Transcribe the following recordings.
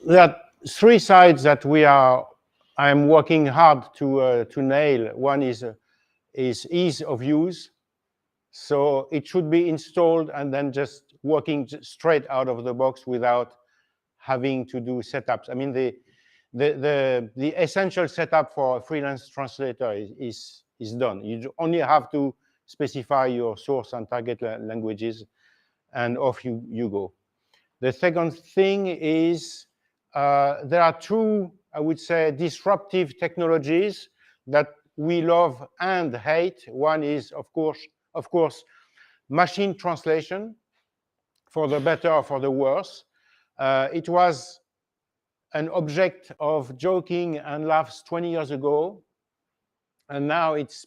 there are three sides that I am working hard to nail. One is ease of use. So it should be installed and then just working straight out of the box without having to do setups. I mean, the essential setup for a freelance translator is done. You only have to specify your source and target languages, and off you go. The second thing is there are two, I would say, disruptive technologies that we love and hate. One is, of course, machine translation, for the better or for the worse. It was an object of joking and laughs 20 years ago, and now it's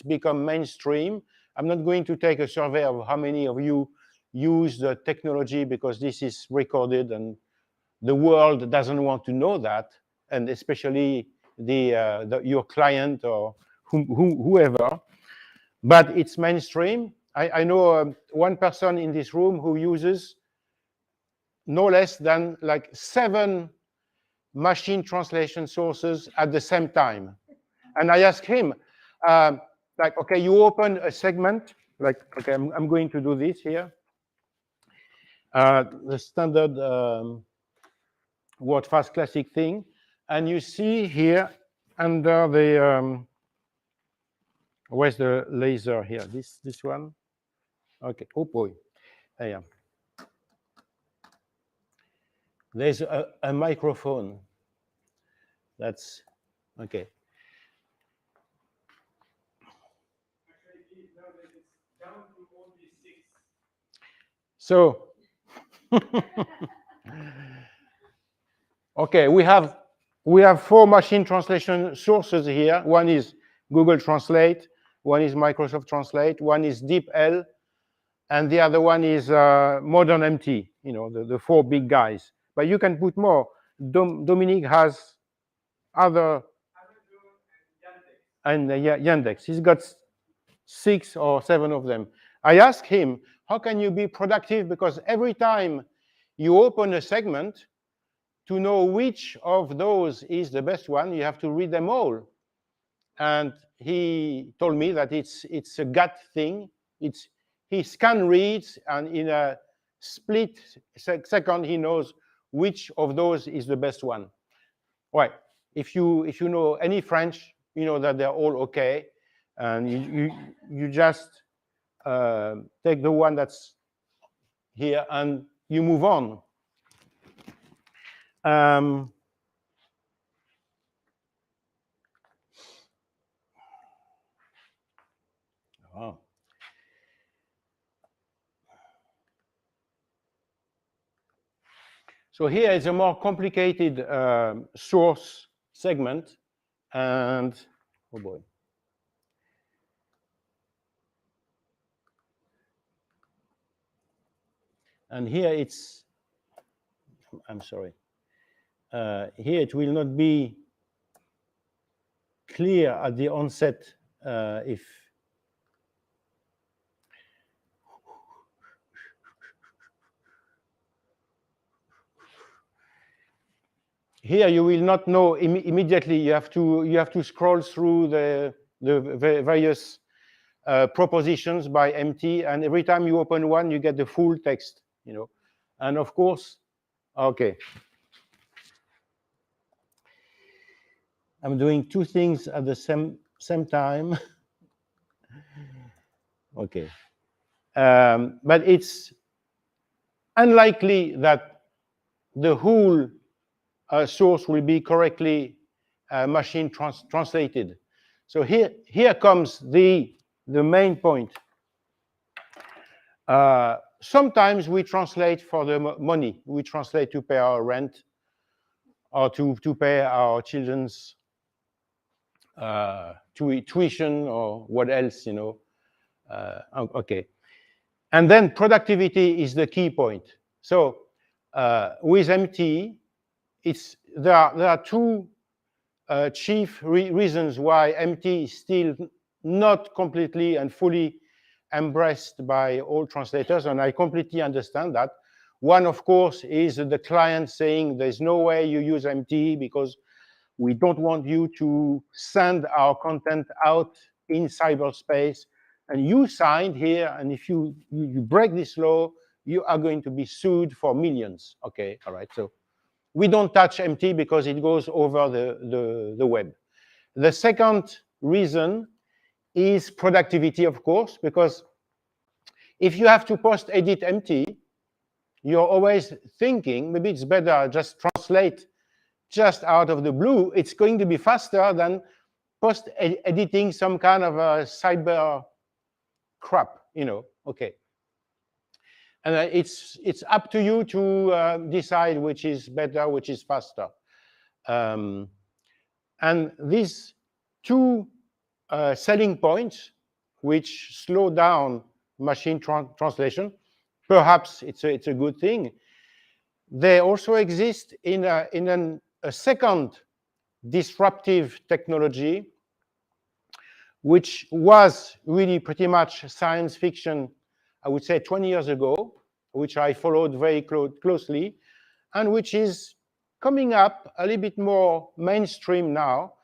become mainstream. I'm not going to take a survey of how many of you use the technology, because this is recorded and the world doesn't want to know that, and especially your client or whoever. But it's mainstream. I know one person in this room who uses no less than like 7 machine translation sources at the same time. And I asked him, like, okay, you open a segment, like, okay, I'm going to do this here. The standard Wordfast Classic thing. And you see here under the, where's the laser here? This one? Okay, oh boy, I am. There's a microphone. That's, okay. So, okay, we have 4 machine translation sources here. One is Google Translate, one is Microsoft Translate, one is DeepL, and the other one is Modern MT, you know, the 4 big guys. But you can put more. Dominique has other, and Yandex. He's got 6 or 7 of them. I asked him, how can you be productive? Because every time you open a segment, to know which of those is the best one, you have to read them all. And he told me that it's a gut thing. He scan reads, and in a split second, he knows which of those is the best one. Right. If you know any French, you know that they're all okay, and you just take the one that's here and you move on. Oh. So here is a more complicated source segment, and oh boy. And here it's, I'm sorry, here it will not be clear at the onset if here you will not know immediately. You have to scroll through the various propositions by MT, and every time you open one, you get the full text, you know. And of course, okay, I'm doing 2 things at the same time. Okay, but it's unlikely that the whole source will be correctly machine translated. So here comes the main point. Sometimes we translate for the money. We translate to pay our rent, or to pay our children's tuition, or what else, you know. Okay. And then productivity is the key point. So with MT, there are 2 chief reasons why MT is still not completely and fully embraced by all translators, and I completely understand that. One, of course, is the client saying there's no way you use MT because we don't want you to send our content out in cyberspace. And you signed here, and if you break this law, you are going to be sued for millions. Okay, all right. So we don't touch MT because it goes over the web. The second reason is productivity, of course, because if you have to post edit MT, you're always thinking maybe it's better just translate just out of the blue. It's going to be faster than post editing some kind of a cyber crap, you know. Okay. And it's up to you to decide which is better, which is faster. And these two selling points, which slow down machine translation, perhaps it's a good thing. They also exist in a second disruptive technology, which was really pretty much science fiction, I would say 20 years ago, which I followed very closely, and which is coming up a little bit more mainstream now.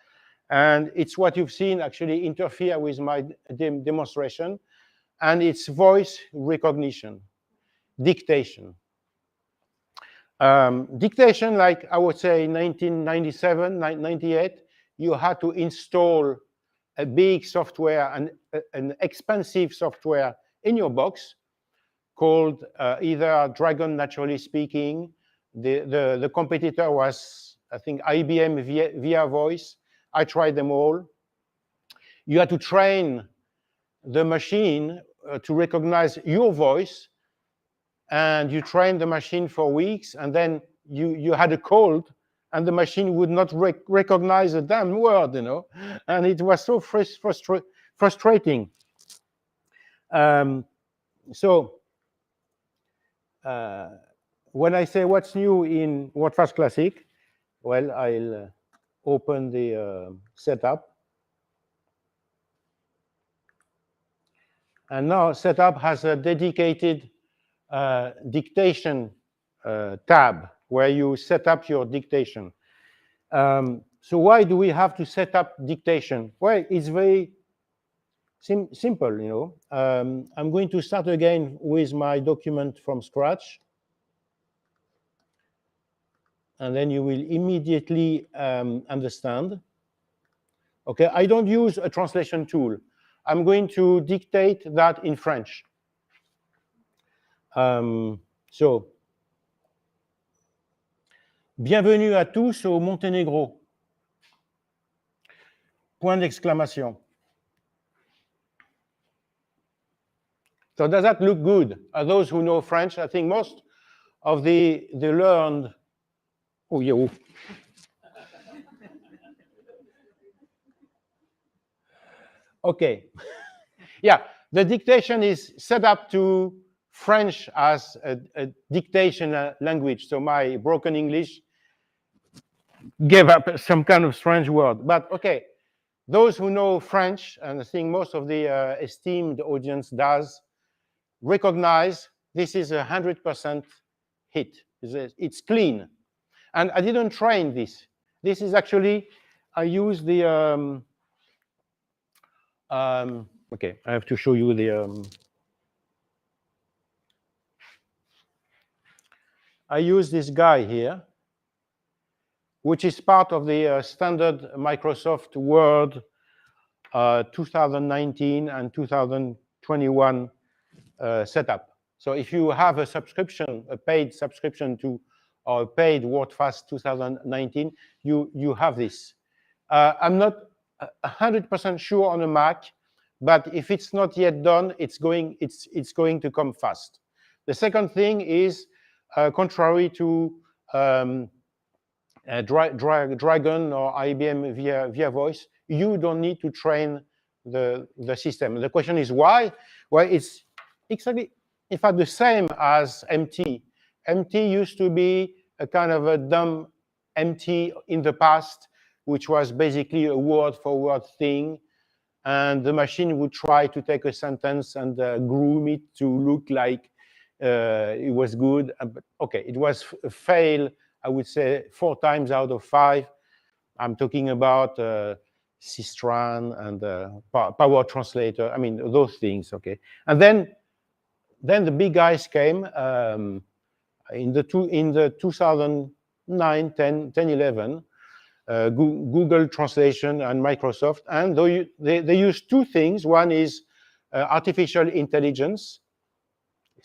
And it's what you've seen actually interfere with my demonstration, and it's voice recognition, dictation. Dictation, like I would say 1997, 98, you had to install a big software, an expensive software in your box called either Dragon Naturally Speaking. The competitor was, I think, IBM via voice. I tried them all. You had to train the machine to recognize your voice, and you trained the machine for weeks, and then you had a cold, and the machine would not recognize a damn word, you know, and it was so frustrating. So when I say what's new in Wordfast Classic, well, I'll open the setup. And now setup has a dedicated dictation tab where you set up your dictation. So why do we have to set up dictation? Well, it's very simple, you know. I'm going to start again with my document from scratch. And then you will immediately understand. Okay, I don't use a translation tool. I'm going to dictate that in French. So, bienvenue à tous au Monténégro. Point d'exclamation. So does that look good? Those who know French, I think most of the learned. Oh yeah. Oh. Okay. Yeah, the dictation is set up to French as a dictation language. So my broken English gave up some kind of strange word. But okay, those who know French, and I think most of the esteemed audience does, recognize this is 100% hit. It's clean. And I didn't train this. This is actually, I use the, okay, I have to show you the, I use this guy here, which is part of the standard Microsoft Word 2019 and 2021 setup. So if you have a subscription, a paid subscription to, or a paid Wordfast 2019, you have this. I'm not 100% sure on a Mac, but if it's not yet done, it's going to come fast. The second thing is, contrary to Dragon or IBM via voice, you don't need to train the system. The question is why? Well, it's exactly, in fact, the same as MT. MT used to be a kind of a dumb MT in the past, which was basically a word-for-word thing, and the machine would try to take a sentence and groom it to look like It was good, but okay, it was a fail, I would say 4 times out of 5. I'm talking about Sistran and Power Translator. I mean, those things, okay. And then the big guys came in the 2009, 10, 11, Google Translation and Microsoft, and they use 2 things. One is artificial intelligence.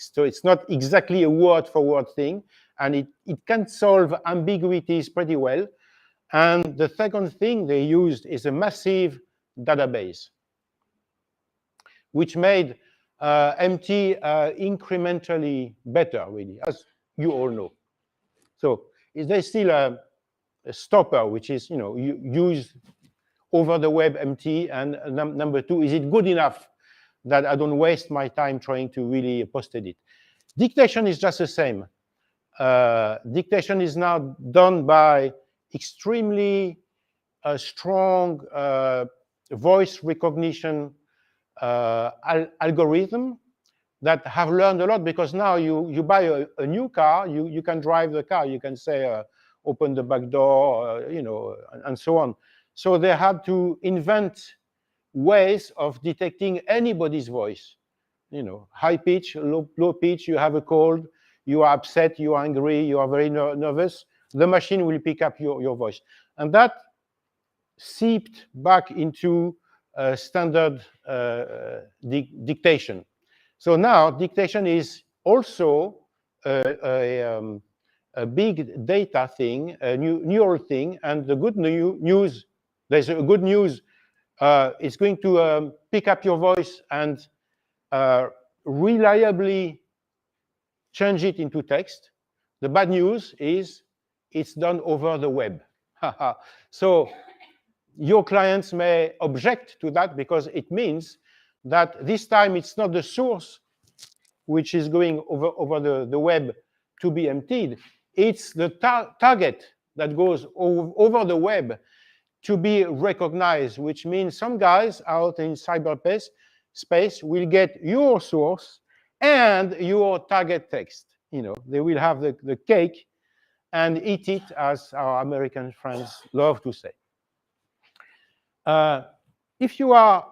So it's not exactly a word-for-word thing, and it can solve ambiguities pretty well. And the second thing they used is a massive database, which made MT incrementally better, really, as you all know. So there's still a stopper, which is, you use over the web MT, and number 2, is it good enough that I don't waste my time trying to really post it? Dictation is just the same. Dictation is now done by extremely strong voice recognition algorithm that have learned a lot, because now you buy a new car, you can drive the car, you can say open the back door, and so on. So they had to invent ways of detecting anybody's voice. High pitch, low pitch, you have a cold, you are upset, you are angry, you are very nervous, the machine will pick up your voice. And that seeped back into standard dictation. So now dictation is also a big data thing, a neural thing, and the good news, there's a good news, it's going to pick up your voice and reliably change it into text. The bad news is it's done over the web. So your clients may object to that, because it means that this time it's not the source which is going over the web to be emptied. It's the target that goes over the web to be recognized, which means some guys out in cyberspace will get your source and your target text. They will have the cake and eat it, as our American friends love to say. If you are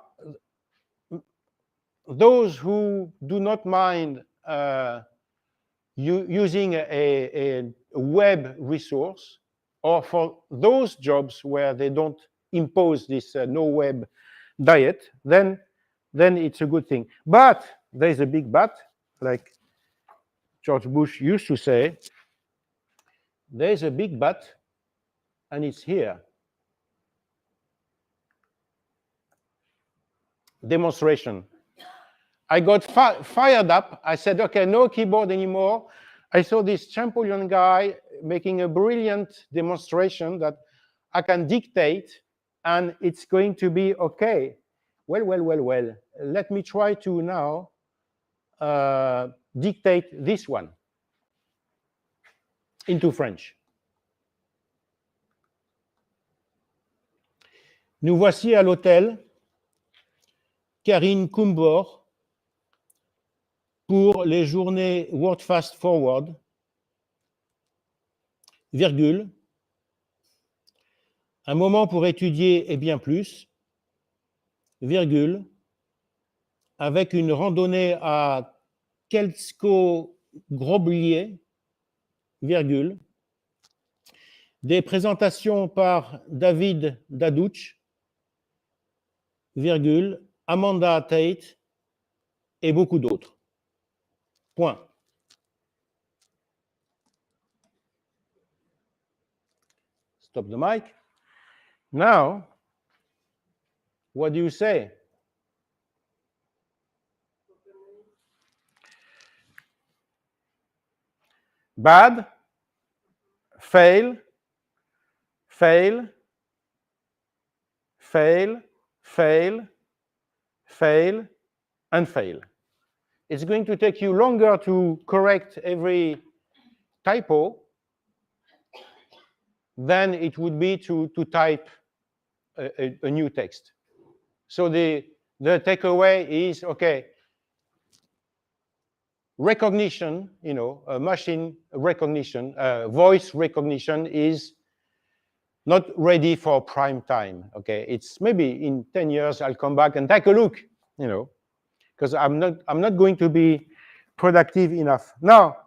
those who do not mind using a web resource, or for those jobs where they don't impose this no web diet, then it's a good thing. But there's a big but, like George Bush used to say, there's a big but, and it's here. Demonstration. I got fired up. I said, okay, no keyboard anymore. I saw this Champollion guy making a brilliant demonstration that I can dictate, and it's going to be okay. Well. Let me try to now dictate this one into French. Nous voici à l'hôtel Karine Kumbor pour les journées Wordfast Forward, virgule, un moment pour étudier et bien plus, virgule, avec une randonnée à Kelsko-Groblier, virgule, des présentations par David Dadouch, virgule, Amanda Tate et beaucoup d'autres. Point. Stop the mic. Now, what do you say? Bad, fail, fail, fail, fail, fail, and fail. It's going to take you longer to correct every typo than it would be to type a new text. So the takeaway is, okay, recognition, machine recognition, voice recognition is not ready for prime time. Okay, it's maybe in 10 years I'll come back and take a look, because I'm not going to be productive enough. Now,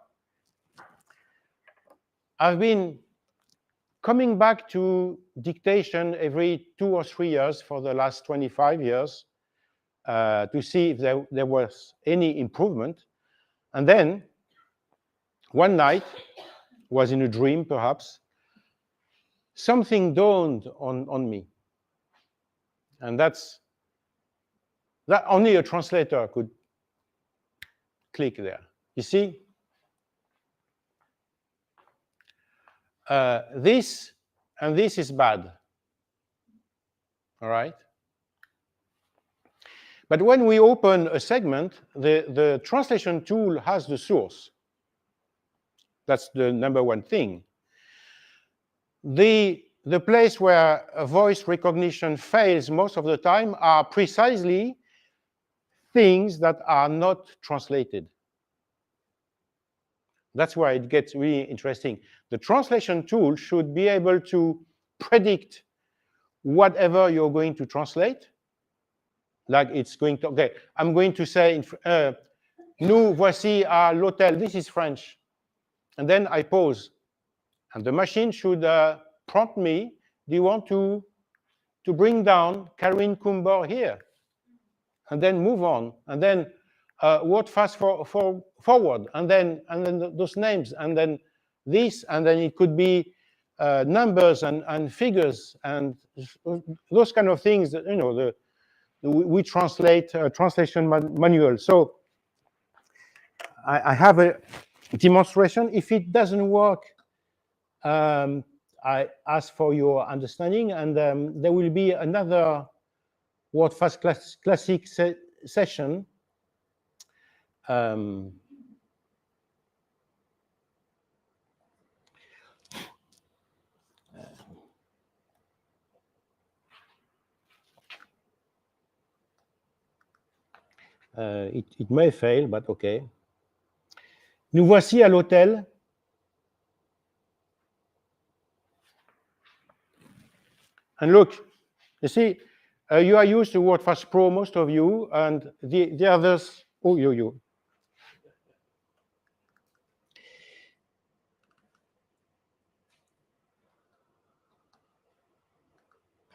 I've been coming back to dictation every 2 or 3 years for the last 25 years to see if there was any improvement. And then one night, was in a dream perhaps, something dawned on me. And that only a translator could click there. You see, this and this is bad. All right? But when we open a segment, the translation tool has the source. That's the number one thing. The place where a voice recognition fails most of the time are precisely things that are not translated. That's why it gets really interesting. The translation tool should be able to predict whatever you're going to translate. Like it's going to, okay, I'm going to say, nous voici à l'hôtel. This is French. And then I pause. And the machine should prompt me, do you want to bring down Karine Kumbar here? And then move on. And then Wordfast forward. And then those names. And then this. And then it could be numbers and figures and those kind of things that, we translate translation manual. So I have a demonstration. If it doesn't work, I ask for your understanding, and there will be another Wordfast Classic session. It may fail, but okay. Nous voici à l'hôtel. And look, you see, you are used to Wordfast Pro, most of you, and the others, oh, you.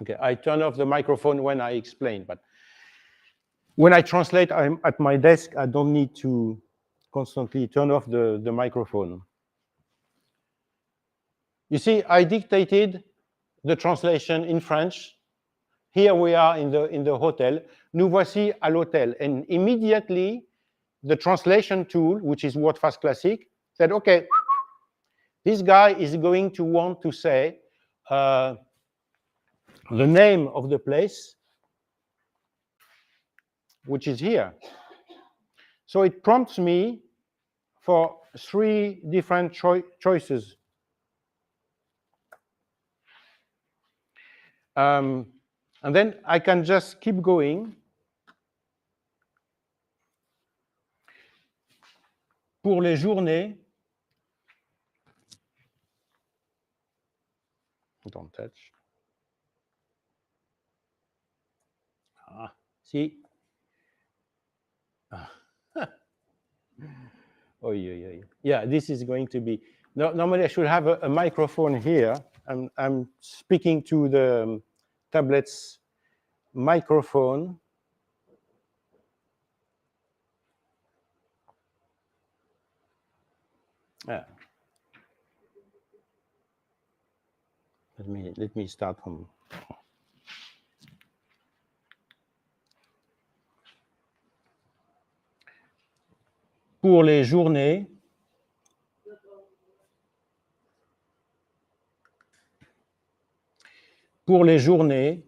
Okay, I turn off the microphone when I explain, but when I translate, I'm at my desk. I don't need to constantly turn off the microphone. You see, I dictated the translation in French. Here we are in the hotel. Nous voici à l'hôtel. And immediately, the translation tool, which is Wordfast Classic, said, okay, this guy is going to want to say the name of the place, which is here. So it prompts me for 3 different choices. And then I can just keep going. Pour les journées, don't touch. See? Oh, yeah, this is going to be. No, normally I should have a microphone here. I'm speaking to the tablet's microphone. Let me start from. Pour les journées, pour les journées,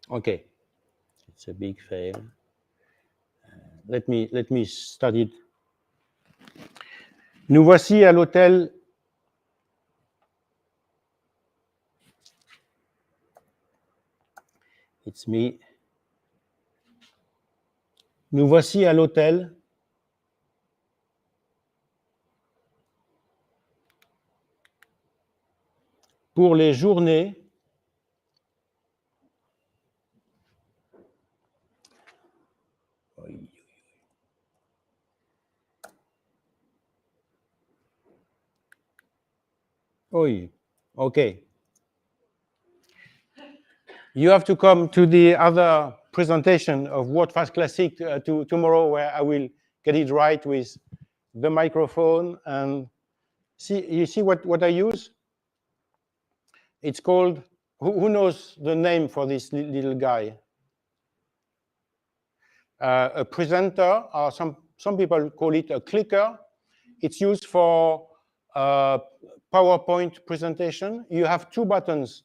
okay, it's a big fail. let me start it. Nous voici à l'hôtel. It's me. Nous voici à l'hôtel. Pour les journées okay. You have to come to the other presentation of Wordfast Classic tomorrow, where I will get it right with the microphone. And you see what I use? It's called, who knows the name for this little guy? A presenter, or some people call it a clicker. It's used for PowerPoint presentation. You have two buttons.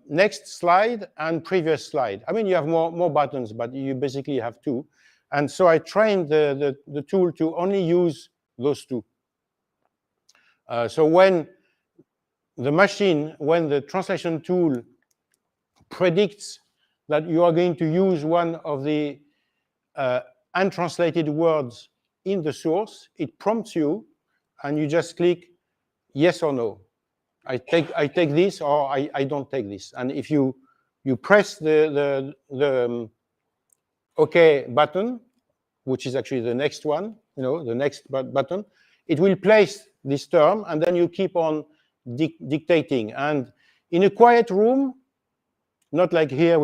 Next slide and previous slide. I mean, you have more buttons, but you basically have two. And so I trained the tool to only use those two. So when the translation tool predicts that you are going to use one of the untranslated words in the source, it prompts you, and you just click yes or no. I take this, or I don't take this. And if you press the OK button, which is actually the next one, the next button, it will place this term, and then you keep on dictating. And in a quiet room, not like here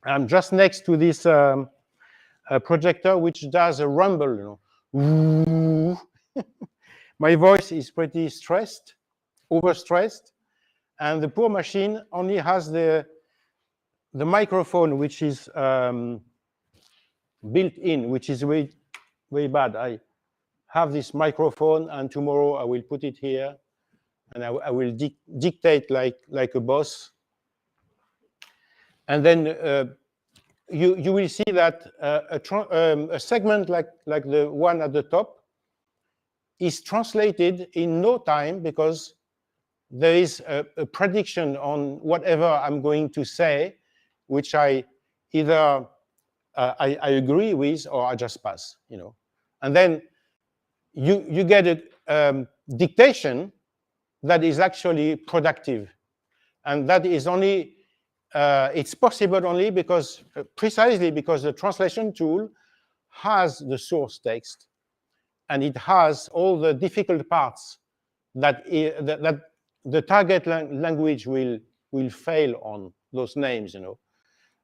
I'm just next to this projector, which does a rumble, My voice is pretty stressed, overstressed, and the poor machine only has the microphone, which is built in, which is very, very bad. I have this microphone, and tomorrow I will put it here, and I will dictate like a boss. And then you will see that a segment like the one at the top is translated in no time, because there is a prediction on whatever I'm going to say, which I either I agree with or I just pass, And then you get a dictation that is actually productive, and that is only it's possible only precisely because the translation tool has the source text, and it has all the difficult parts that the target language will fail on, those names,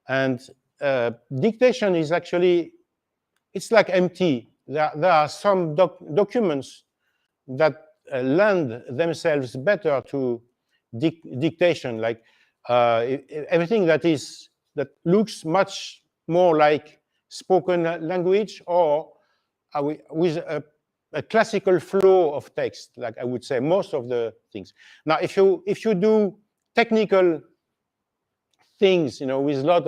And dictation is actually, it's like empty. There are some documents that lend themselves better to dictation, like everything that looks much more like spoken language, or with a classical flow of text, like I would say most of the things. Now, if you do technical things, with a lot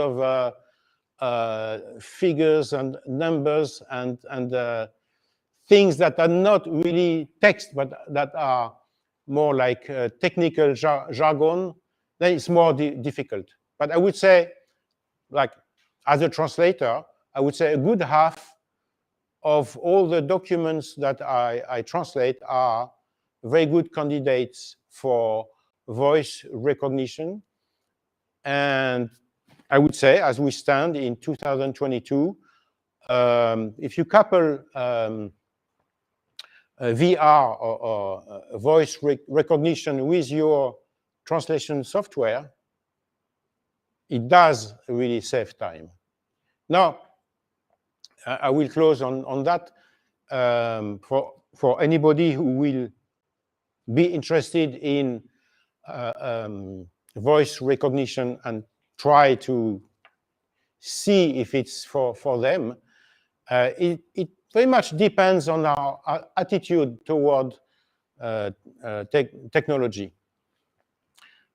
of figures and numbers and things that are not really text, but that are more like technical jargon, then it's more difficult. But I would say, like, as a translator, I would say a good half of all the documents that I translate are very good candidates for voice recognition. And I would say, as we stand in 2022, if you couple VR or voice recognition with your translation software, it does really save time. Now, I will close on that. For anybody who will be interested in voice recognition and try to see if it's for them, it very much depends on our attitude toward technology.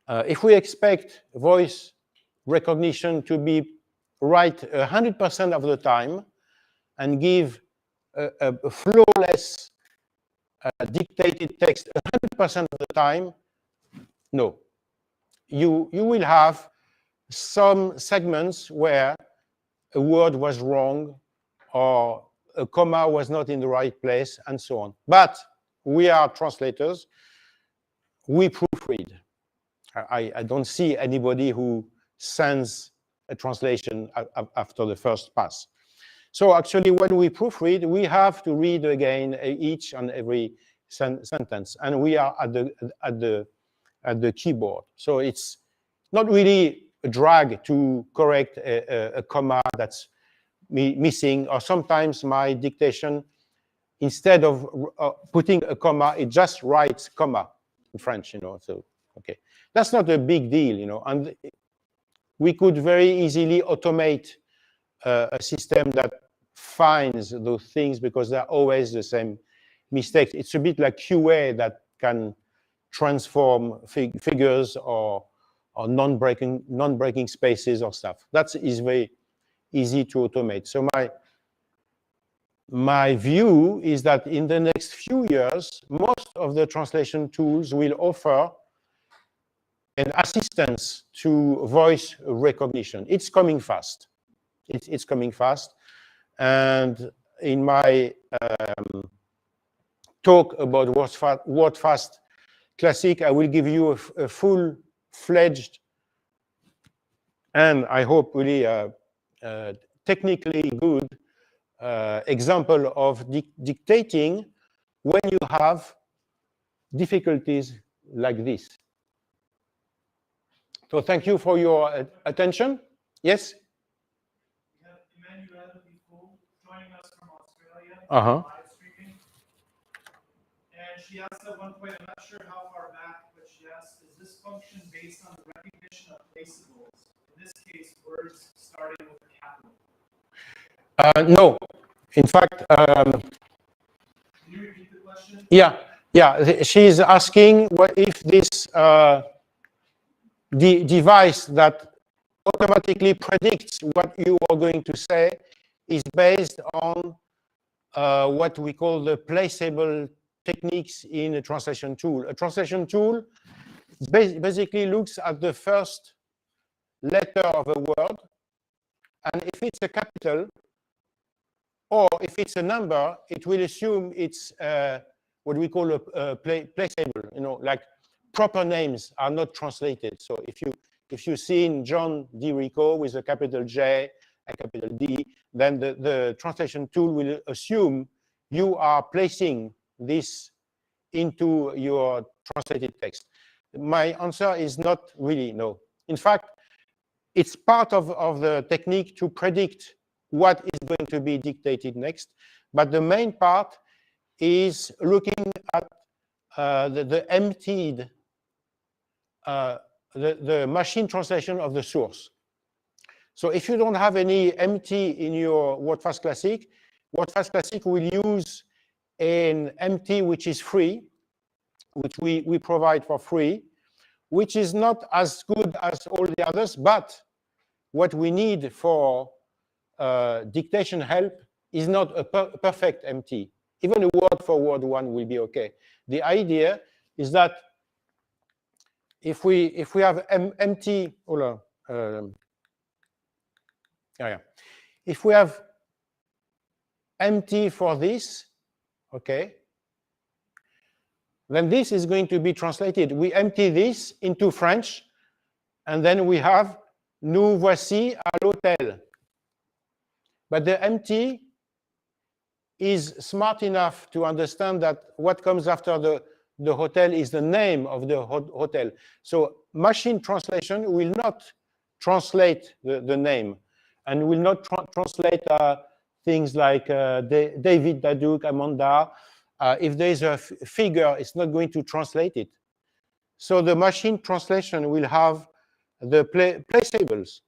If we expect voice recognition to be write 100% of the time and give a flawless dictated text 100% of the time, no. You will have some segments where a word was wrong or a comma was not in the right place and so on. But we are translators. We proofread. I don't see anybody who sends a translation after the first pass. So actually, when we proofread, we have to read again each and every sentence, and we are at the keyboard. So it's not really a drag to correct a comma that's missing, or sometimes my dictation, instead of putting a comma, it just writes comma in French, you know. So okay, that's not a big deal, you know, and we could very easily automate a system that finds those things because they're always the same mistakes. It's a bit like QA that can transform figures or non-breaking spaces or stuff. That is very easy to automate. So my view is that in the next few years, most of the translation tools will offer an assistance to voice recognition. It's coming fast. It's coming fast. And in my talk about Wordfast Classic, I will give you a full-fledged and I hope really technically good example of dictating when you have difficulties like this. So thank you for your attention. Yes? We have Emmanuel joining us from Australia, live streaming. And she asked at one point, I'm not sure how far back, but she asked, is this function based on the recognition of placeables? In this case, words starting with a capital. No. In fact, can you repeat the question? Yeah. She's asking what if this the device that automatically predicts what you are going to say is based on what we call the placeable techniques in a translation tool. A translation tool basically looks at the first letter of a word, and if it's a capital or if it's a number, it will assume it's what we call a placeable. You know, like proper names are not translated. So if you see in John D. Rico with a capital J and capital D, then the translation tool will assume you are placing this into your translated text. My answer is not really no. In fact, it's part of the technique to predict what is going to be dictated next. But the main part is looking at the emptied, the machine translation of the source. So if you don't have any empty in your Wordfast Classic will use an empty which is free, which we provide for free, which is not as good as all the others, but what we need for dictation help is not a perfect empty. Even a word-for-word one will be okay. The idea is that if we have empty, if we have empty for this, okay, then this is going to be translated. We empty this into French, and then we have nous voici à l'hôtel. But the empty is smart enough to understand that what comes after the hotel is the name of the hotel. So machine translation will not translate the name and will not translate things like David, Daduk, Amanda. If there's a figure, it's not going to translate it. So the machine translation will have the placeables,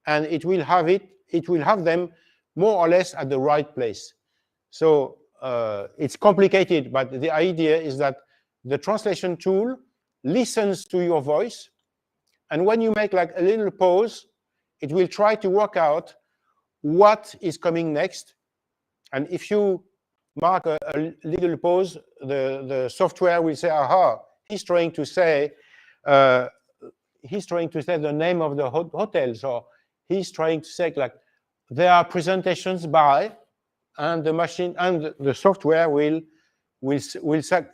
and it will have them more or less at the right place. So it's complicated, but the idea is that the translation tool listens to your voice, and when you make like a little pause, it will try to work out what is coming next. And if you mark a little pause, the software will say, aha, he's trying to say the name of the hotels, or he's trying to say, like, there are presentations by, and the machine and the software will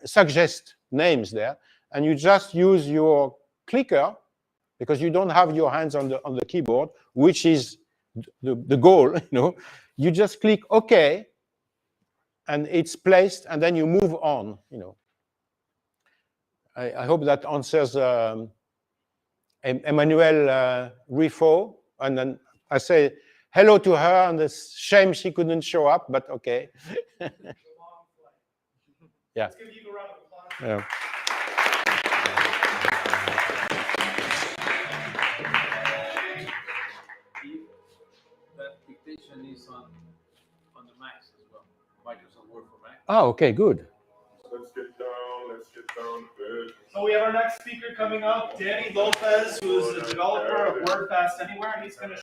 suggest names there, and you just use your clicker, because you don't have your hands on the keyboard, which is the goal. You just click OK, and it's placed, and then you move on. I hope that answers Emmanuel Rifo, and then I say hello to her, and it's shame she couldn't show up, but okay. Yeah. Let's give Yves a round of applause. Yeah. That dictation is on the Macs as well. Microsoft Word for Mac. Oh, okay, good. Let's get down to business. So we have our next speaker coming up, Danny Lopez, who's a developer of Wordfast Anywhere, and he's going to